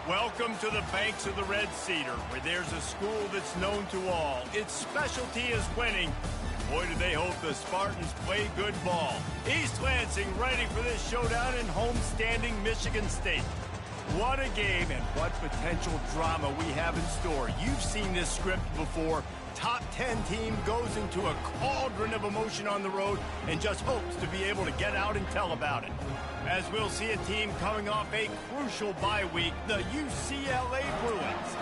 Welcome to the banks of the Red Cedar, where there's a school that's known to all. Its specialty is winning. Boy, do they hope the Spartans play good ball. East Lansing ready for this showdown in homestanding Michigan State. What a game and what potential drama we have in store. You've seen this script before. Top 10 team goes into a cauldron of emotion on the road and just hopes to be able to get out and tell about it. As we'll see a team coming off a crucial bye week, the UCLA Bruins,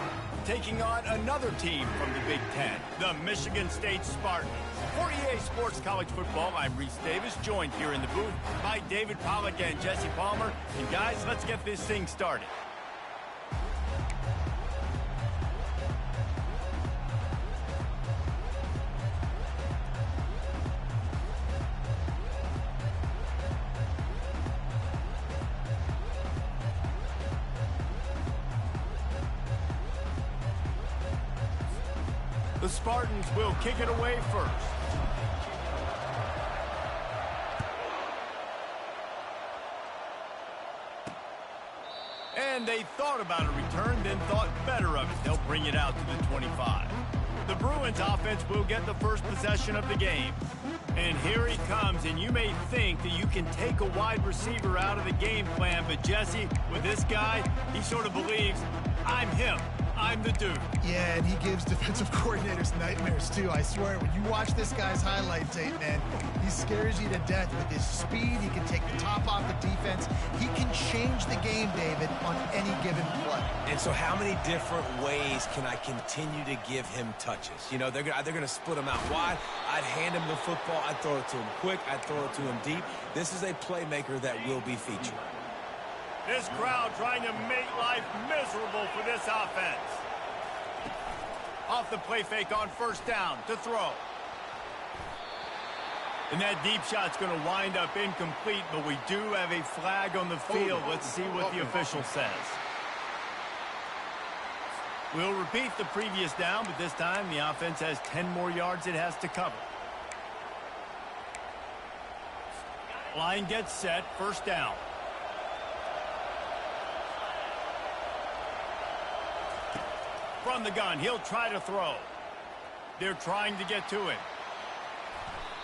taking on another team from the Big Ten, the Michigan State Spartans. For EA Sports College Football, I'm Reese Davis, joined here in the booth by David Pollack and Jesse Palmer. And guys, let's get this thing started. The Spartans will kick it away first. And they thought about a return, then thought better of it. They'll bring it out to the 25. The Bruins offense will get the first possession of the game. And here he comes, and you may think that you can take a wide receiver out of the game plan, but Jesse, with this guy, he sort of believes, I'm him. I'm the dude. Yeah, and he gives defensive coordinators nightmares, too. I swear, when you watch this guy's highlight tape, man, he scares you to death with his speed. He can take the top off the defense. He can change the game, David, on any given play. And so how many different ways can I continue to give him touches? You know, they're going to split him out wide. I'd hand him the football. I'd throw it to him quick. I'd throw it to him deep. This is a playmaker that will be featured. This crowd trying to make life miserable for this offense. Off the play fake on first down to throw. And that deep shot's going to wind up incomplete, but we do have a flag on the field. Let's see what the official says. We'll repeat the previous down, but this time the offense has 10 more yards it has to cover. Line gets set, first down. From the gun, he'll try to throw. They're trying to get to him.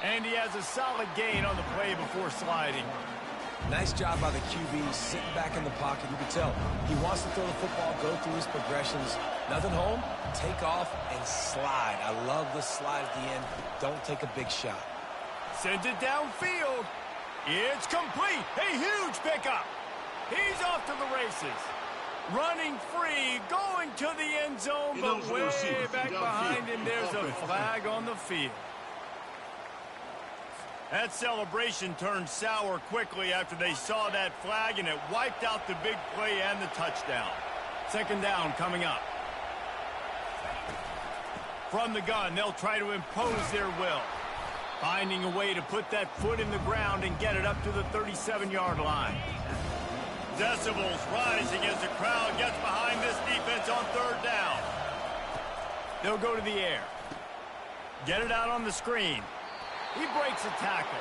And he has a solid gain on the play before sliding. Nice job by the QB, sitting back in the pocket. You can tell he wants to throw the football, go through his progressions. Nothing home, take off and slide. I love the slide at the end. Don't take a big shot. Sends it downfield. It's complete. A huge pickup. He's off to the races. Running free, going to the end zone, but way back behind him, there's a flag on the field. That celebration turned sour quickly after they saw that flag, and it wiped out the big play and the touchdown. Second down coming up. From the gun, they'll try to impose their will. Finding a way to put that foot in the ground and get it up to the 37-yard line. Decibels rising as the crowd gets behind this defense on third down. They'll go to the air. Get it out on the screen. He breaks a tackle.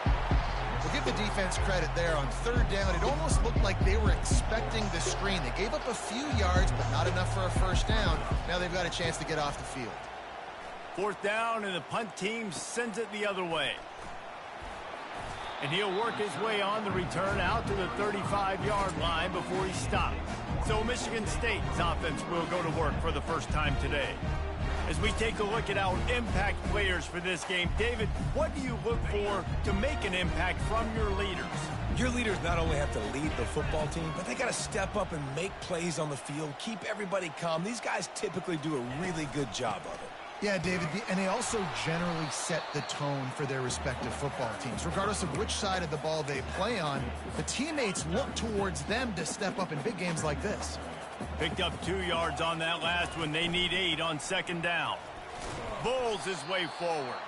We'll give the defense credit there on third down. It almost looked like they were expecting the screen. They gave up a few yards, but not enough for a first down. Now they've got a chance to get off the field. Fourth down, and the punt team sends it the other way. And he'll work his way on the return out to the 35-yard line before he stops. So Michigan State's offense will go to work for the first time today. As we take a look at our impact players for this game, David, what do you look for to make an impact from your leaders? Your leaders not only have to lead the football team, but they got to step up and make plays on the field, keep everybody calm. These guys typically do a really good job of it. Yeah, David, and they also generally set the tone for their respective football teams. Regardless of which side of the ball they play on, the teammates look towards them to step up in big games like this. Picked up 2 yards on that last one. They need 8 on second down. Bulls his way forward.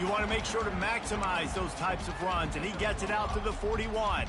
You want to make sure to maximize those types of runs, and he gets it out to the 41.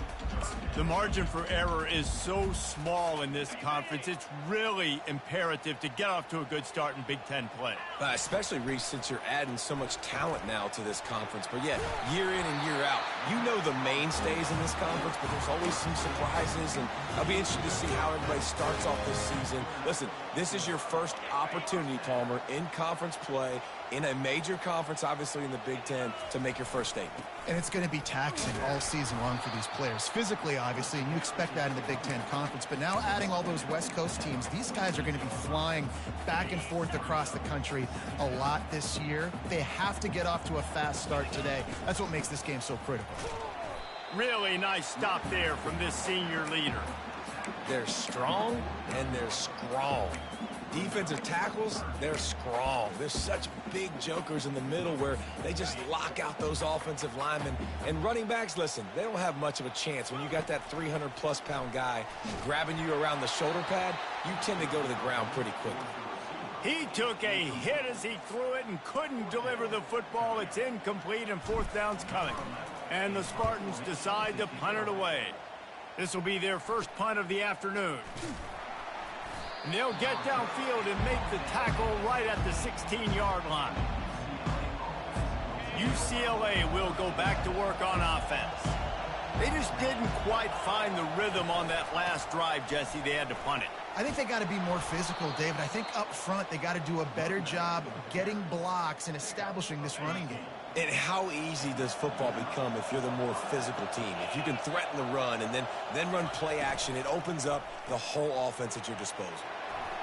The margin for error is so small in this conference. It's really imperative to get off to a good start in Big Ten play. Especially, Reese, since you're adding so much talent now to this conference. But, yeah, year in and year out, you know the mainstays in this conference, but there's always some surprises, and I'll be interested to see how everybody starts off this season. Listen, this is your first opportunity, Palmer, in conference play, in a major conference, obviously in the Big Ten, to make your first statement. And it's going to be taxing all season long for these players. Physically, obviously, and you expect that in the Big Ten Conference. But now adding all those West Coast teams, these guys are going to be flying back and forth across the country a lot this year. They have to get off to a fast start today. That's what makes this game so critical. Really nice stop there from this senior leader. They're strong and they're strong. Defensive tackles, they're strong. There's such big jokers in the middle where they just lock out those offensive linemen. And running backs, listen, they don't have much of a chance. When you got that 300-plus pound guy grabbing you around the shoulder pad, you tend to go to the ground pretty quickly. He took a hit as he threw it and couldn't deliver the football. It's incomplete and fourth down's coming. And the Spartans decide to punt it away. This will be their first punt of the afternoon. And they'll get downfield and make the tackle right at the 16-yard line. UCLA will go back to work on offense. They just didn't quite find the rhythm on that last drive, Jesse. They had to punt it. I think they got to be more physical, David. I think up front they got to do a better job getting blocks and establishing this running game. And how easy does football become if you're the more physical team? If you can threaten the run and then run play action, it opens up the whole offense at your disposal.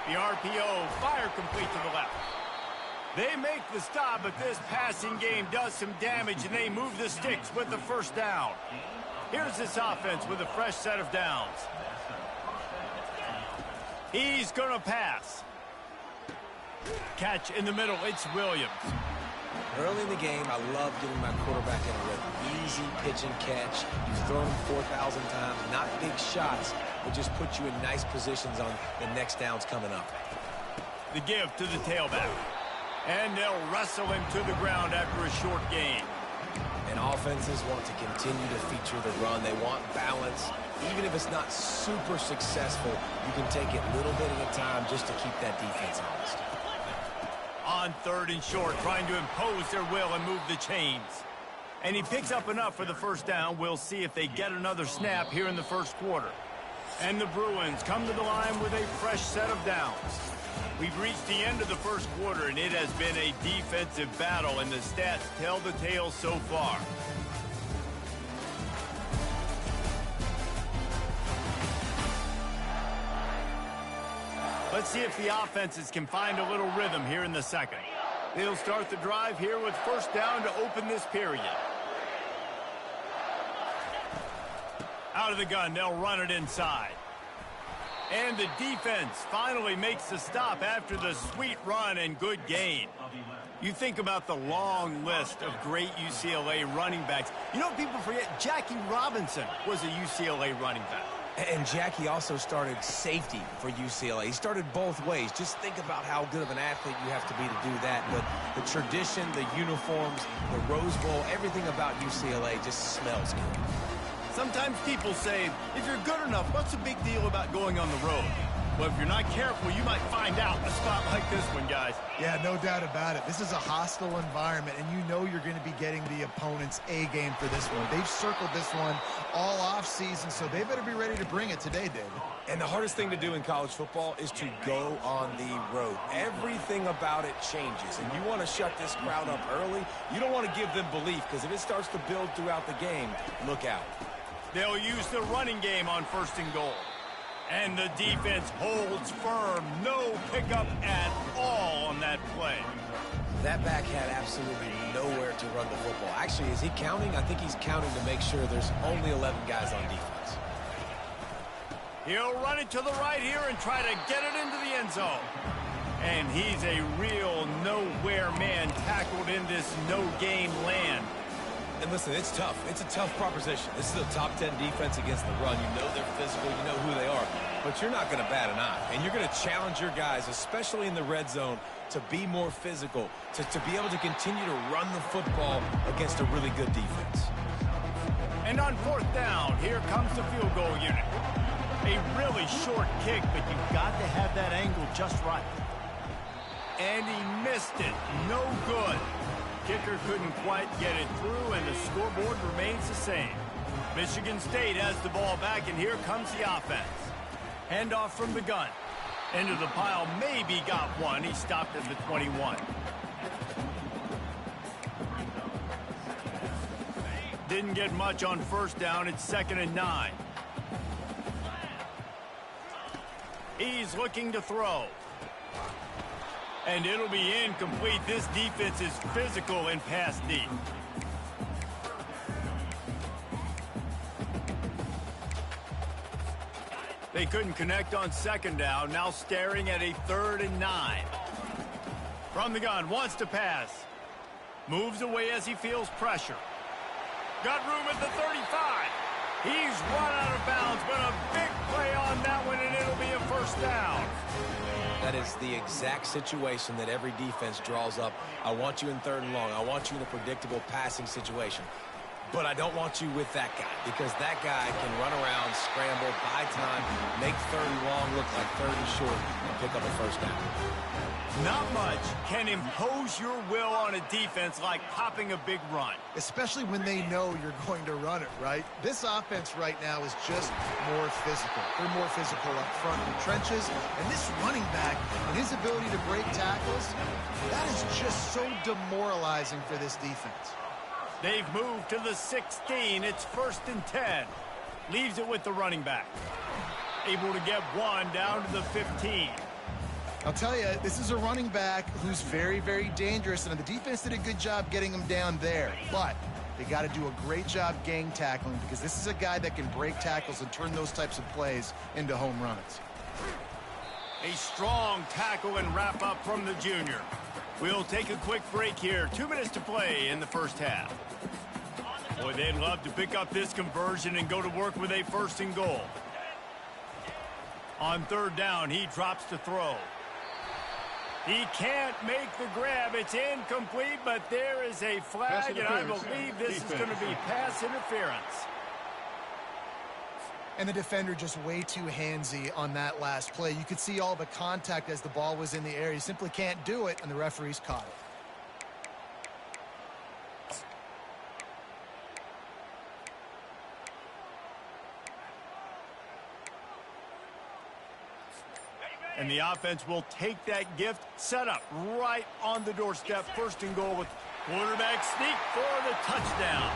The RPO, fire complete to the left. They make the stop, but this passing game does some damage, and they move the sticks with the first down. Here's this offense with a fresh set of downs. He's going to pass. Catch in the middle, it's Williams. Early in the game, I love getting my quarterback in a rhythm. Easy pitch and catch. You've thrown him 4,000 times. Not big shots, but just put you in nice positions on the next downs coming up. The give to the tailback. And they'll wrestle him to the ground after a short gain. And offenses want to continue to feature the run. They want balance. Even if it's not super successful, you can take it little bit at a time just to keep that defense honest. On third and short, trying to impose their will and move the chains. And he picks up enough for the first down. We'll see if they get another snap here in the first quarter. And the Bruins come to the line with a fresh set of downs. We've reached the end of the first quarter, and it has been a defensive battle, and the stats tell the tale so far. Let's see if the offenses can find a little rhythm here in the second. They'll start the drive here with first down to open this period. Out of the gun, they'll run it inside. And the defense finally makes the stop after the sweet run and good gain. You think about the long list of great UCLA running backs. You know, people forget Jackie Robinson was a UCLA running back. And Jackie also started safety for UCLA. He started both ways. Just think about how good of an athlete you have to be to do that. But the tradition, the uniforms, the Rose Bowl, everything about UCLA just smells good. Sometimes people say, if you're good enough, what's the big deal about going on the road? Well, if you're not careful, you might find out a spot like this one, guys. Yeah, no doubt about it. This is a hostile environment, and you know you're going to be getting the opponent's A game for this one. They've circled this one all offseason, so they better be ready to bring it today, David. And the hardest thing to do in college football is to go on the road. Everything about it changes, and you want to shut this crowd up early. You don't want to give them belief, because if it starts to build throughout the game, look out. They'll use the running game on first and goal. And the defense holds firm. No pickup at all on that play. That back had absolutely nowhere to run the football. Actually, is he counting? I think he's counting to make sure there's only 11 guys on defense. He'll run it to the right here and try to get it into the end zone. And he's a real nowhere man tackled in this no-game land. And listen, it's tough. It's a tough proposition. This is a top 10 defense against the run. You know they're physical. You know who they are. but you're not going to bat an eye. And you're going to challenge your guys, especially in the red zone, to be more physical, to be able to continue to run the football against a really good defense. And on 4th down, here comes the field goal unit. A really short kick, but you've got to have that angle just right. And he missed it. No good. Kicker couldn't quite get it through, and the scoreboard remains the same. Michigan State has the ball back, and here comes the offense. Handoff from the gun. Into the pile, maybe got one. He stopped at the 21. Didn't get much on 1st down. It's 2nd and 9. He's looking to throw. And it'll be incomplete. This defense is physical and pass deep. They couldn't connect on 2nd down. Now staring at a 3rd and 9. From the gun, wants to pass. Moves away as he feels pressure. Got room at the 35. He's run out of bounds, but a big play on that one, and it'll be a 1st down. That is the exact situation that every defense draws up. I want you in 3rd and long. I want you in a predictable passing situation. But I don't want you with that guy, because that guy can run around, scramble, buy time, make 3rd and long look like 3rd and short, and pick up a 1st down. Not much can impose your will on a defense like popping a big run. Especially when they know you're going to run it, right? This offense right now is just more physical. They're more physical up front in the trenches. And this running back and his ability to break tackles, that is just so demoralizing for this defense. They've moved to the 16. It's 1st and 10. Leaves it with the running back. Able to get one down to the 15. I'll tell you, this is a running back who's very, very dangerous, and the defense did a good job getting him down there. But they got to do a great job gang tackling, because this is a guy that can break tackles and turn those types of plays into home runs. A strong tackle and wrap up from the junior. We'll take a quick break here. 2 minutes to play in the 1st half. Boy, they'd love to pick up this conversion and go to work with a 1st and goal. On 3rd down, he drops to throw. He can't make the grab. It's incomplete, but there is a flag, and I believe this is going to be pass interference. And the defender just way too handsy on that last play. You could see all the contact as the ball was in the air. He simply can't do it, and the referees caught it. And the offense will take that gift, set up right on the doorstep. 1st and goal with quarterback sneak for the touchdown.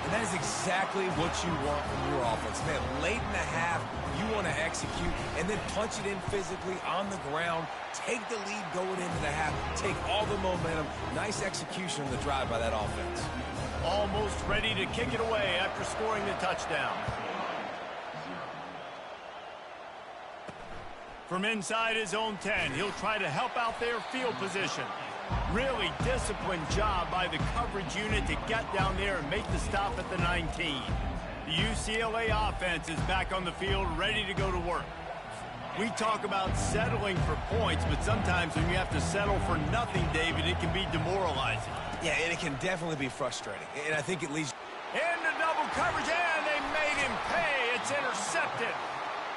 And that is exactly what you want from your offense. Man, late in the half, you want to execute and then punch it in physically on the ground. Take the lead going into the half. Take all the momentum. Nice execution on the drive by that offense. Almost ready to kick it away after scoring the touchdown. From inside his own 10, he'll try to help out their field position. Really disciplined job by the coverage unit to get down there and make the stop at the 19. The UCLA offense is back on the field, ready to go to work. We talk about settling for points, but sometimes when you have to settle for nothing, David, it can be demoralizing. Yeah, and it can definitely be frustrating. And I think it leads... Into double coverage, and they made him pay. It's intercepted.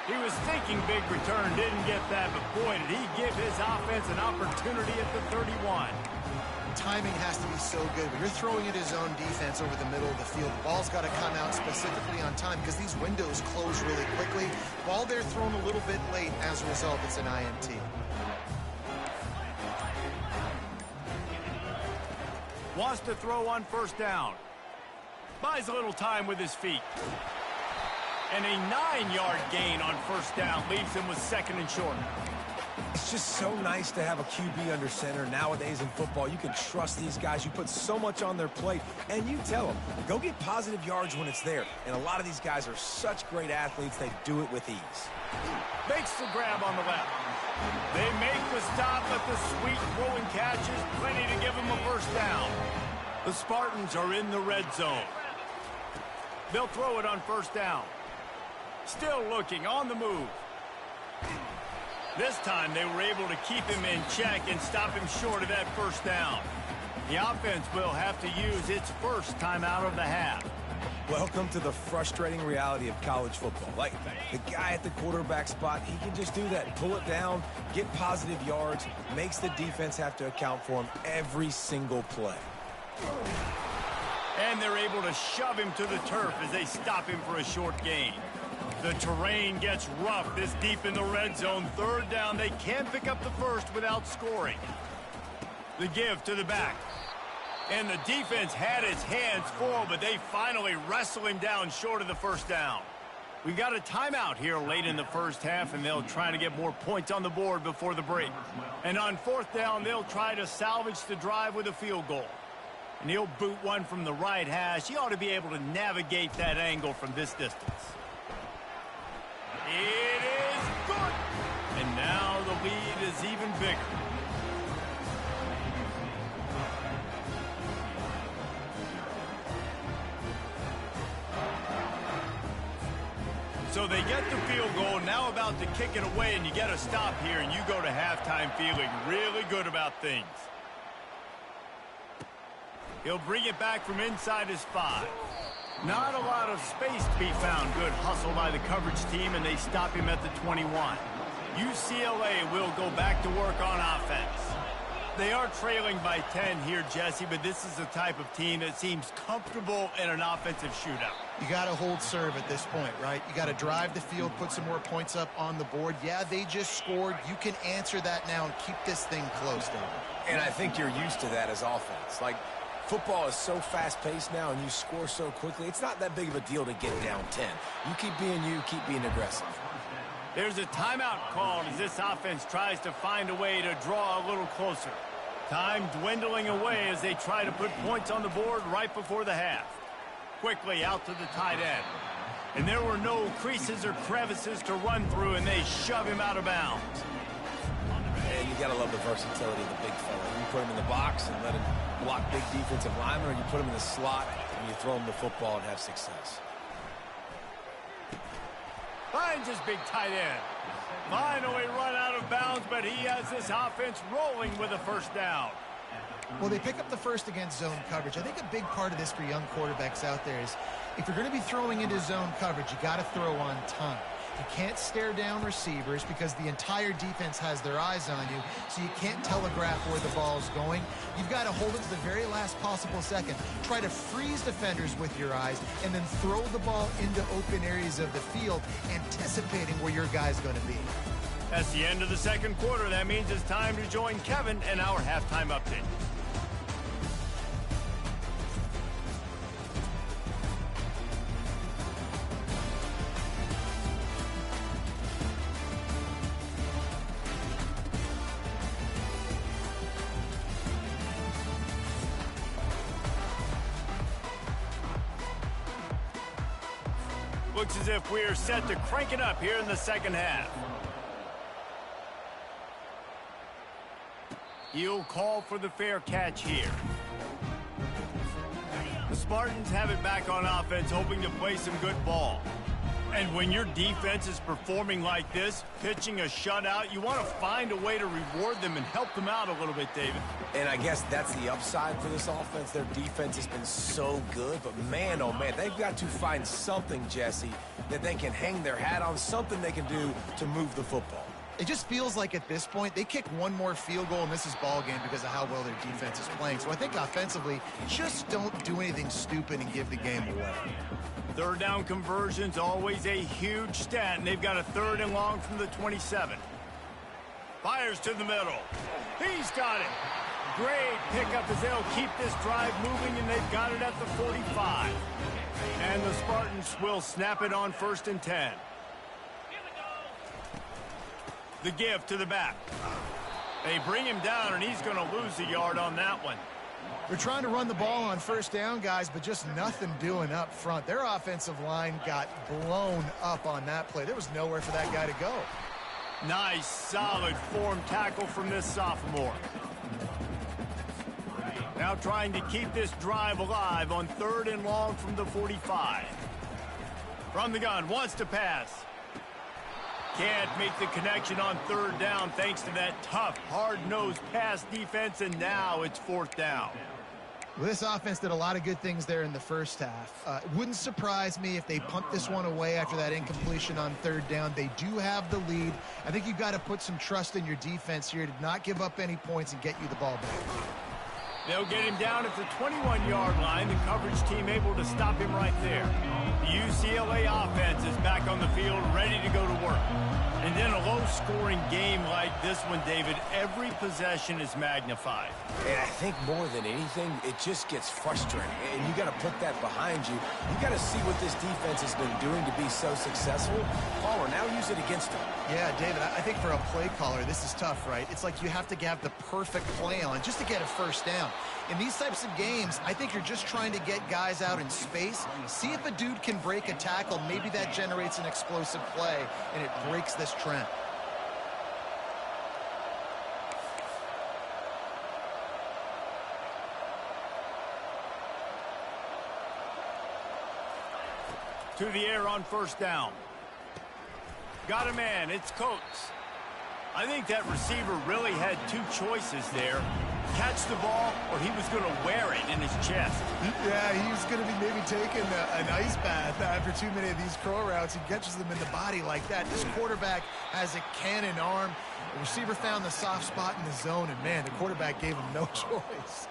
He was thinking big return, didn't get that, but boy, did he give his offense an opportunity at the 31. Timing has to be so good. When you're throwing at his own defense over the middle of the field, the ball's got to come out specifically on time because these windows close really quickly. Ball there thrown a little bit late. As a result, it's an INT. Wants to throw on 1st down. Buys a little time with his feet. And a 9-yard gain on 1st down leaves him with 2nd and short. It's just so nice to have a QB under center. Nowadays in football, you can trust these guys. You put so much on their plate, and you tell them, go get positive yards when it's there. And a lot of these guys are such great athletes, they do it with ease. Makes the grab on the left. They make the stop, but the sweet throwing catch is plenty to give them a 1st down. The Spartans are in the red zone. They'll throw it on 1st down. Still looking on the move. This time they were able to keep him in check and stop him short of that first down. The offense will have to use its first timeout of the half. Welcome to the frustrating reality of college football. Like, the guy at the quarterback spot, he can just do that. Pull it down, get positive yards, makes the defense have to account for him every single play. And they're able to shove him to the turf as they stop him for a short gain. The terrain gets rough this deep in the red zone. Third down, they can pick up the first without scoring. The give to the back. And the defense had its hands full, but they finally wrestle him down short of the first down. We got a timeout here late in the first half, and they'll try to get more points on the board before the break. And on fourth down, they'll try to salvage the drive with a field goal. And he'll boot one from the right hash. He ought to be able to navigate that angle from this distance. It is good. And now the lead is even bigger. So they get the field goal, now about to kick it away, and you get a stop here, and you go to halftime feeling really good about things. He'll bring it back from inside his 5. Not a lot of space to be found. Good hustle by the coverage team, and they stop him at the 21. UCLA will go back to work on offense. They are trailing by 10 here, Jesse, but this is the type of team that seems comfortable in an offensive shootout. You got to hold serve at this point, right? You got to drive the field, put some more points up on the board. Yeah, they just scored. You can answer that now and keep this thing close, David. And I think you're used to that as offense. Like, football is so fast-paced now and you score so quickly, it's not that big of a deal to get down 10. You keep being aggressive. There's a timeout called as this offense tries to find a way to draw a little closer. Time dwindling away as they try to put points on the board right before the half. Quickly out to the tight end. And there were no creases or crevices to run through, and they shove him out of bounds. And you got to love the versatility of the big fella. You put him in the box and let him block big defensive linemen, or you put him in the slot and you throw him the football and have success. Finds his big tight end. Finally run out of bounds, but he has this offense rolling with a first down. Well, they pick up the first against zone coverage. I think a big part of this for young quarterbacks out there is if you're going to be throwing into zone coverage, you got to throw on time. You can't stare down receivers because the entire defense has their eyes on you, so you can't telegraph where the ball's going. You've got to hold it to the very last possible second. Try to freeze defenders with your eyes and then throw the ball into open areas of the field, anticipating where your guy's going to be. That's the end of the second quarter. That means it's time to join Kevin and our halftime update. Looks as if we are set to crank it up here in the second half. He'll call for the fair catch here. The Spartans have it back on offense, hoping to play some good ball. And when your defense is performing like this, pitching a shutout, you want to find a way to reward them and help them out a little bit, David. And I guess that's the upside for this offense. Their defense has been so good, but man, oh man, they've got to find something, Jesse, that they can hang their hat on, something they can do to move the football. It just feels like at this point, they kick one more field goal and this is ball game because of how well their defense is playing. So I think offensively, just don't do anything stupid and give the game away. Third down conversion's always a huge stat, and they've got a third and long from the 27. Fires to the middle. He's got it. Great pickup as they'll keep this drive moving, and they've got it at the 45. And the Spartans will snap it on 1st and 10. The give to the back. They bring him down, and he's going to lose a yard on that one. They're trying to run the ball on first down, guys, but just nothing doing up front. Their offensive line got blown up on that play. There was nowhere for that guy to go. Nice, solid form tackle from this sophomore. Now trying to keep this drive alive on 3rd and long from the 45. From the gun, wants to pass. Can't make the connection on third down thanks to that tough, hard-nosed pass defense, and now it's fourth down. Well, this offense did a lot of good things there in the first half. It wouldn't surprise me if they punt this one away after that incompletion on third down. They do have the lead. I think you've got to put some trust in your defense here to not give up any points and get you the ball back. They'll get him down at the 21-yard line. The coverage team able to stop him right there. The UCLA offense is back on the field, ready to go to work. And then a low-scoring game like this one, David, every possession is magnified. And I think more than anything, it just gets frustrating. And you got to put that behind you. You got to see what this defense has been doing to be so successful. Palmer, now use it against them. Yeah, David, I think for a play caller, this is tough, right? It's like you have to have the perfect play on just to get a first down. In these types of games, I think you're just trying to get guys out in space, see if a dude can break a tackle. Maybe that generates an explosive play, and it breaks this trend. To the air on first down. Got a man, it's Coates. I think that receiver really had two choices there. Catch the ball, or he was going to wear it in his chest. Yeah, he was going to be maybe taking an ice bath after too many of these curl routes. He catches them in the body like that. This quarterback has a cannon arm. The receiver found the soft spot in the zone, and, man, the quarterback gave him no choice.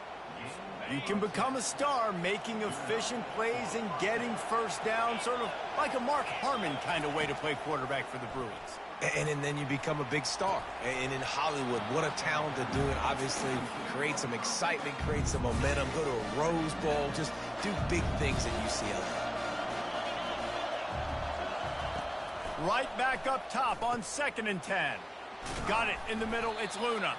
You can become a star making efficient plays and getting first down, sort of like a Mark Harmon kind of way to play quarterback for the Bruins. And then you become a big star. And in Hollywood, what a talent to do it. Obviously, create some excitement, create some momentum, go to a Rose Bowl, just do big things at UCLA. Right back up top on 2nd and 10. Got it in the middle, it's Luna.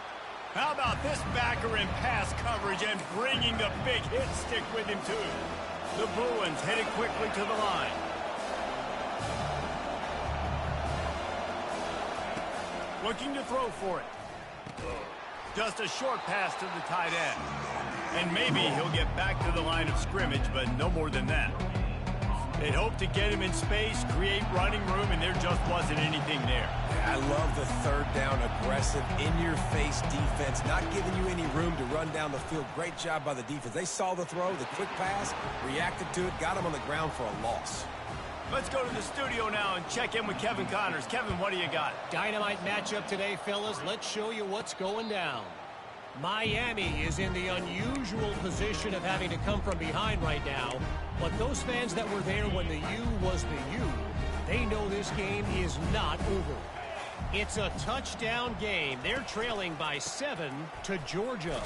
How about this backer in pass coverage and bringing the big hit stick with him, too. The Bruins headed quickly to the line. Looking to throw for it. Just a short pass to the tight end. And maybe he'll get back to the line of scrimmage, but no more than that. They'd hope to get him in space, create running room, and there just wasn't anything there. I love the third down, aggressive, in-your-face defense, not giving you any room to run down the field. Great job by the defense. They saw the throw, the quick pass, reacted to it, got him on the ground for a loss. Let's go to the studio now and check in with Kevin Connors. Kevin, what do you got? Dynamite matchup today, fellas. Let's show you what's going down. Miami is in the unusual position of having to come from behind right now. But those fans that were there when the U was the U, they know this game is not over. It's a touchdown game. They're trailing by 7 to Georgia.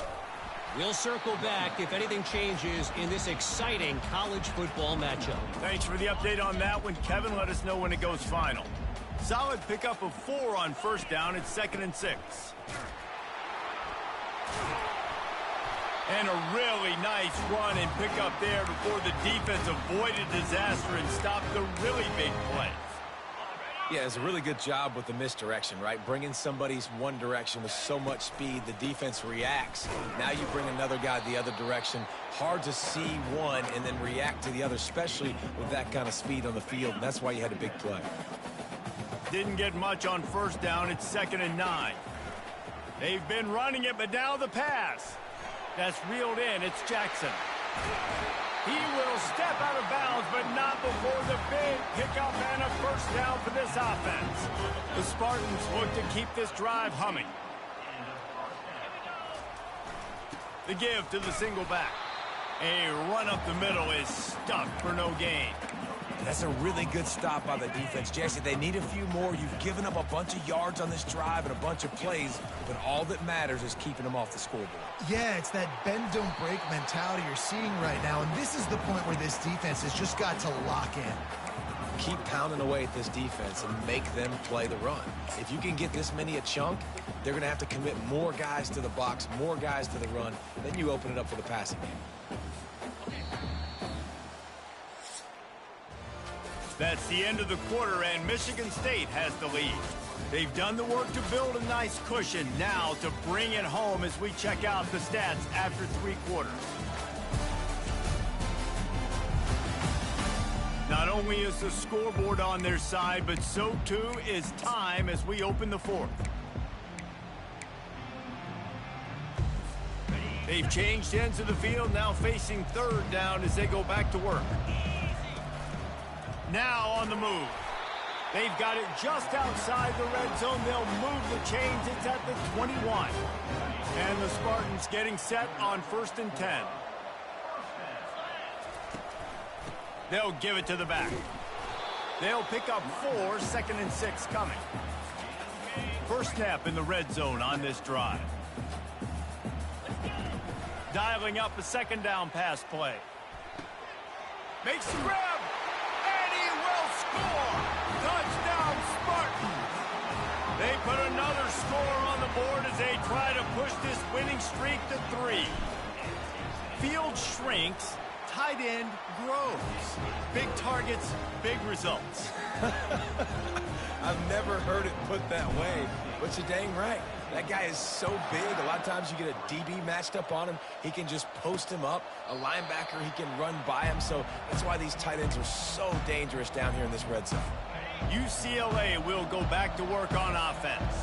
We'll circle back if anything changes in this exciting college football matchup. Thanks for the update on that one, Kevin. Let us know when it goes final. Solid pickup of 4 on first down. It's 2nd and 6. And a really nice run and pickup there before the defense avoided disaster and stopped the really big play. Yeah, it's a really good job with the misdirection, right? Bringing somebody's one direction with so much speed, the defense reacts. Now you bring another guy the other direction. Hard to see one and then react to the other, especially with that kind of speed on the field. And that's why you had a big play. Didn't get much on first down. It's 2nd and 9. They've been running it, but now the pass. That's reeled in. It's Jackson. He will step out of bounds, but not before the big pickup and a first down for this offense. The Spartans look to keep this drive humming. The give to the single back. A run up the middle is stuffed for no gain. That's a really good stop by the defense. Jesse, they need a few more. You've given up a bunch of yards on this drive and a bunch of plays, but all that matters is keeping them off the scoreboard. Yeah, it's that bend, don't break mentality you're seeing right now, and this is the point where this defense has just got to lock in. Keep pounding away at this defense and make them play the run. If you can get this many a chunk, they're going to have to commit more guys to the box, more guys to the run. Then you open it up for the passing game. That's the end of the quarter, and Michigan State has the lead. They've done the work to build a nice cushion. Now to bring it home as we check out the stats after 3 quarters. Now Not only is the scoreboard on their side, but so too is time as we open the fourth. They've changed ends of the field, now facing third down as they go back to work. Now on the move. They've got it just outside the red zone. They'll move the chains. It's at the 21. And the Spartans getting set on 1st and 10. They'll give it to the back. They'll pick up 4, 2nd and 6 coming. First snap in the red zone on this drive. Dialing up a 2nd down pass play. Makes the grab, and he will score! Touchdown, Spartan! They put another score on the board as they try to push this winning streak to 3. Field shrinks, tight end grows. Big targets, big results. I've never heard it put that way, but you're dang right. That guy is so big. A lot of times you get a DB matched up on him. He can just post him up. A linebacker, he can run by him. So that's why these tight ends are so dangerous down here in this red zone. UCLA will go back to work on offense.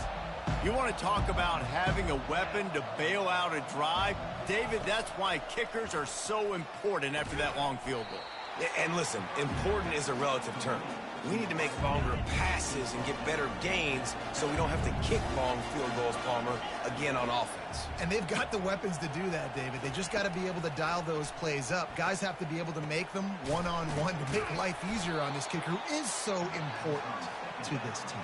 You want to talk about having a weapon to bail out a drive? David, that's why kickers are so important after that long field goal. And listen, important is a relative term. We need to make longer passes and get better gains so we don't have to kick long field goals, Palmer, again on offense. And they've got the weapons to do that, David. They just got to be able to dial those plays up. Guys have to be able to make them one-on-one to make life easier on this kicker who is so important to this team.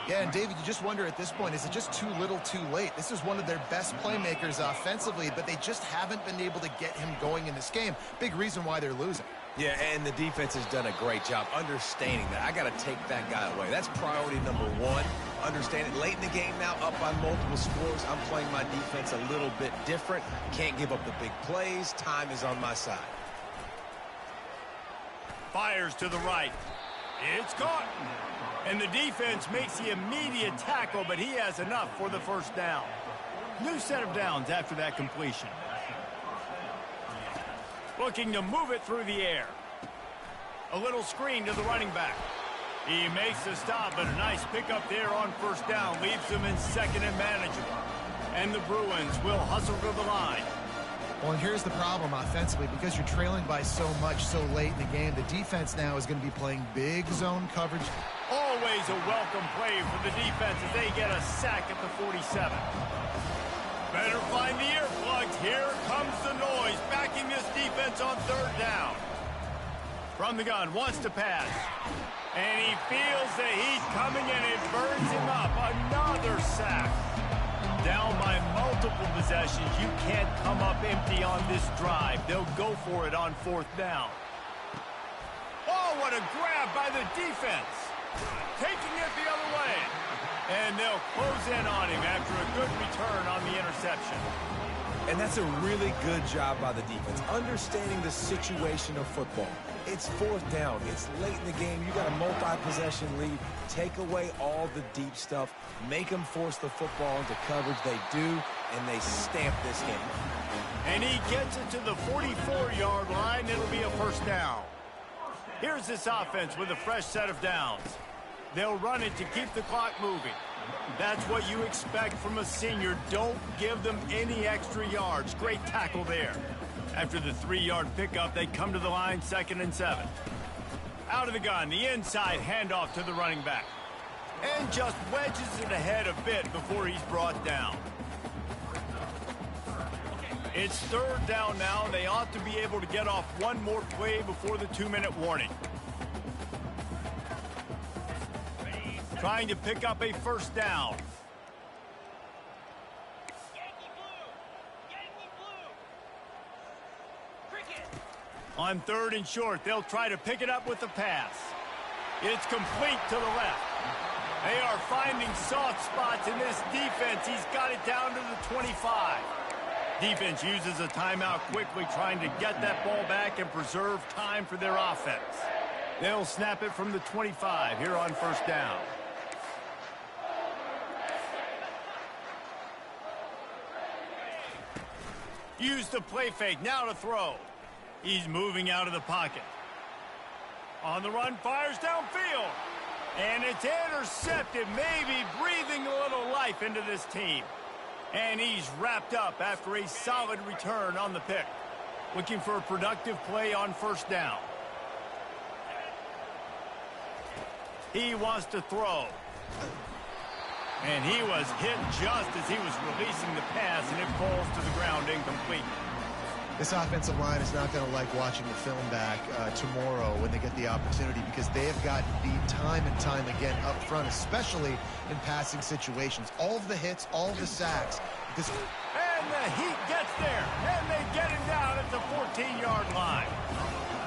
Yeah, and David, you just wonder at this point, is it just too little too late? This is one of their best playmakers offensively, but they just haven't been able to get him going in this game. Big reason why they're losing. Yeah, and the defense has done a great job understanding that. I got to take that guy away. That's priority number 1. Understand it. Late in the game now, up by multiple scores. I'm playing my defense a little bit different. Can't give up the big plays. Time is on my side. Fires to the right. It's caught. And the defense makes the immediate tackle, but he has enough for the first down. New set of downs after that completion. Looking to move it through the air. A little screen to the running back. He makes the stop, but a nice pickup there on first down. Leaves them in 2nd and manageable. And the Bruins will hustle to the line. Well, and here's the problem offensively. Because you're trailing by so much so late in the game, the defense now is going to be playing big zone coverage. Always a welcome play for the defense as they get a sack at the 47. Better find the earplugs. Here comes the noise, backing this defense on 3rd down. From the gun, wants to pass. And he feels the heat coming, and it burns him up. Another sack. Down by multiple possessions. You can't come up empty on this drive. They'll go for it on 4th down. Oh, what a grab by the defense. Taking it the other way. And they'll close in on him after a good return on the interception. And that's a really good job by the defense, understanding the situation of football. It's 4th down. It's late in the game. You got a multi-possession lead. Take away all the deep stuff. Make them force the football into coverage. They do, and they stamp this game. And he gets it to the 44-yard line. It'll be a first down. Here's this offense with a fresh set of downs. They'll run it to keep the clock moving. That's what you expect from a senior. Don't give them any extra yards. Great tackle there. After the 3-yard pickup, they come to the line, 2nd and 7. Out of the gun, the inside handoff to the running back. And just wedges it ahead a bit before he's brought down. It's 3rd down now. They ought to be able to get off one more play before the 2-minute warning. Trying to pick up a first down. On 3rd and short, they'll try to pick it up with the pass. It's complete to the left. They are finding soft spots in this defense. He's got it down to the 25. Defense uses a timeout quickly, trying to get that ball back and preserve time for their offense. They'll snap it from the 25 here on first down. Use the play fake, now to throw. He's moving out of the pocket. On the run, fires downfield. And it's intercepted, maybe breathing a little life into this team. And he's wrapped up after a solid return on the pick. Looking for a productive play on first down. He wants to throw. And he was hit just as he was releasing the pass, and it falls to the ground incomplete. This offensive line is not going to like watching the film back tomorrow when they get the opportunity, because they have gotten beat time and time again up front, especially in passing situations. All of the hits, all of the sacks. And the Heat gets there, and they get him down at the 14-yard line.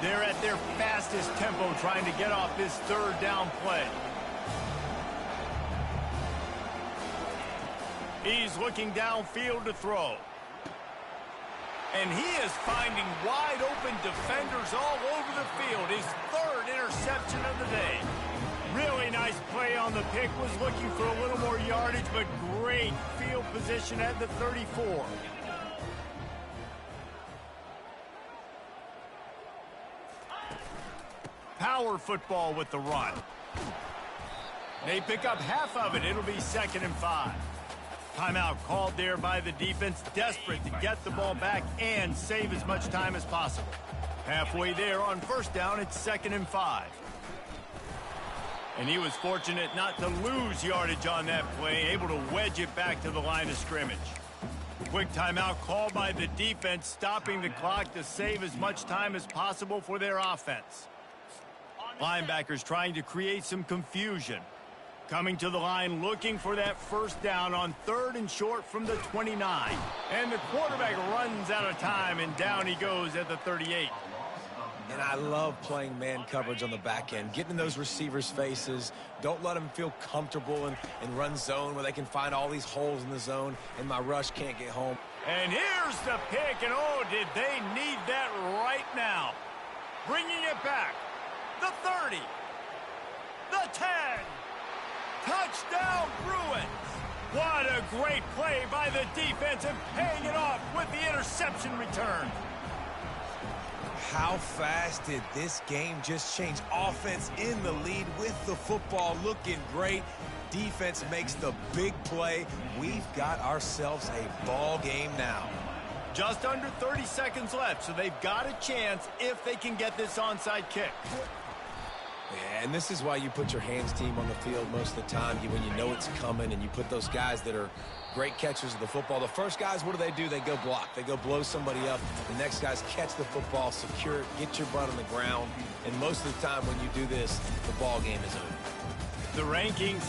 They're at their fastest tempo trying to get off this third down play. He's looking downfield to throw. And he is finding wide-open defenders all over the field. His third interception of the day. Really nice play on the pick. Was looking for a little more yardage, but great field position at the 34. Power football with the run. They pick up half of it. It'll be 2nd and 5. Timeout called there by the defense, desperate to get the ball back and save as much time as possible. Halfway there on first down, it's 2nd and 5. And he was fortunate not to lose yardage on that play, able to wedge it back to the line of scrimmage. Quick timeout called by the defense, stopping the clock to save as much time as possible for their offense. Linebackers trying to create some confusion. Coming to the line, looking for that first down on 3rd and short from the 29. And the quarterback runs out of time, and down he goes at the 38. And I love playing man coverage on the back end, getting in those receivers' faces. Don't let them feel comfortable in run zone where they can find all these holes in the zone, and my rush can't get home. And here's the pick, and oh, did they need that right now. Bringing it back. The 30. The 10. Touchdown, Bruins! What a great play by the defense, and paying it off with the interception return. How fast did this game just change? Offense in the lead with the football, looking great. Defense makes the big play. We've got ourselves a ball game now. Just under 30 seconds left, so they've got a chance if they can get this onside kick. Yeah, and this is why you put your hands team on the field most of the time, when you know it's coming, and you put those guys that are great catchers of the football. The first guys, what do? They go block. They go blow somebody up. The next guys catch the football, secure it, get your butt on the ground. And most of the time when you do this, the ball game is over. The rankings,